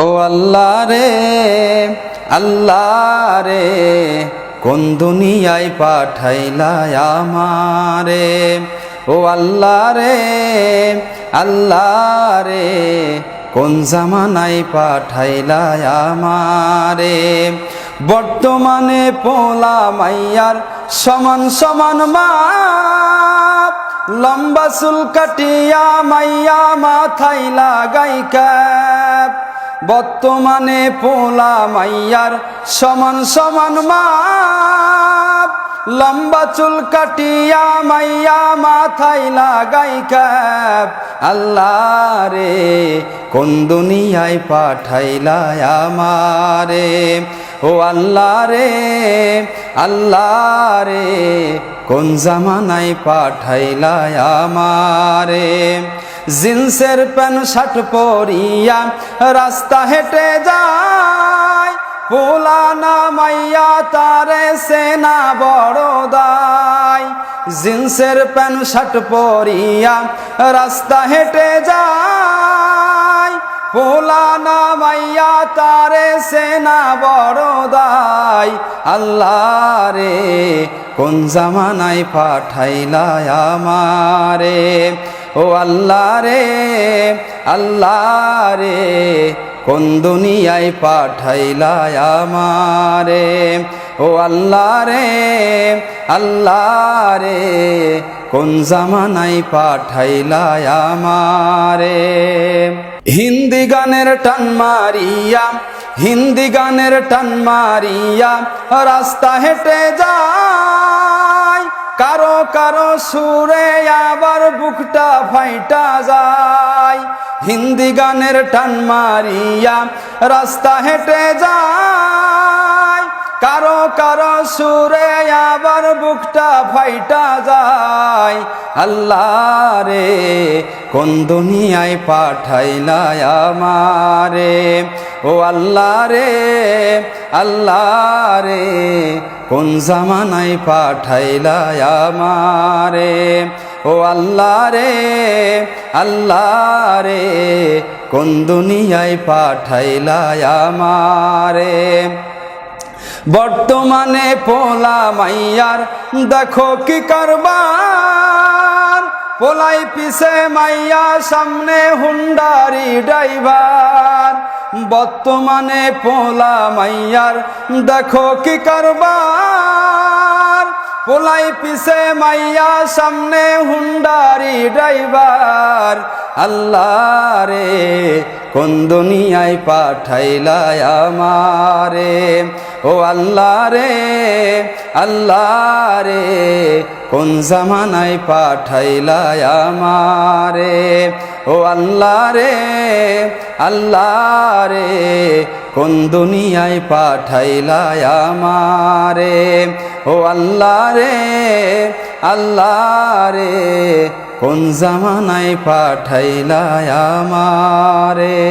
ও আল্লাহ রে আল্লাহ রে, কোন দুনিয়ায় পাঠাইলা আমারে। ও আল্লাহ রে আল্লাহ রে, কোন জামানায় পাঠাইলা আমারে। বর্তমানে পোলা মাইয়ার সমান সমান মাপ, লম্বা চুল কাটিয়া মাইয়া মাথায় লাগাই ক্যাপ। বর্তমানে পোলা মাইয়ার সমান সমান মাপ, লম্বা চুল কাটিয়া মাইয়া মাথায় লাগাই ক্যাপ। আল্লাহ রে কোন দুনিয়ায় পাঠাইলা আমারে। ও আল্লাহ রে আল্লাহ রে, কোন জামানায় পাঠাইলা আমারে। জিন্সের প্যান্ট শার্ট পরিয়া রাস্তা হেঁটে যায়, পোলা না মাইয়া তারে সেনা বড় দায়। জিন্সের প্যান্ট শার্ট পরিয়া রাস্তা হেঁটে যায়, পোলা না মাইয়া তারে সেনা বড় দায়। আল্লাহ রে কোন জামানায় পাঠাইলা আমারে। ও আল্লাহ রে আল্লাহ রে, কোন দুনিয়ায় পাঠাইলা আমারে। ও আল্লাহ রে আল্লাহ রে, কোন জামানায় পাঠাইলা আমারে। হিন্দি গানের টান মারিয়া হিন্দি গানের টান মারিয়া রাস্তা হেঁটে যায়, কারো কারো সুরে আবার বুকটা ফাইটা যায়। হিন্দি গানের টান মারিয়া রাস্তা হেঁটে যায়, কারো কারো সুরে আবার বুকটা ফাইটা যায়। আল্লাহ রে কোন দুনিয়ায় পাঠাইলা আমারে। ও আল্লাহ রে আল্লাহ রে, কোন জামানায় পাঠাইলা আমারে। ও আল্লাহ রে আল্লাহ রে, কোন দুনিয়ায় পাঠাইলা আমারে। বর্তমানে পোলা মাইয়ার দেখো কি কারবার, পোলাই পিছে মাইয়া সামনে হুন্ডারি ড্রাইভার। বর্তমানে পোলা মাইয়ার দেখো কি কারবার, পোলাই পিছে মাইয়া সামনে হুন্ডারি ড্রাইভার। আল্লাহ রে কোন দুনিয়ায় পাঠাইলা আমারে। ও আল্লাহ রে আল্লাহ রে, কোন জামানায় পাঠাইলা আমারে। ও আল্লাহ রে আল্লাহ রে, কোন দুনিয়ায় পাঠাইলা আমারে। ও আল্লাহ রে আল্লাহ রে, কোন জামানায় পাঠাইলা আমারে।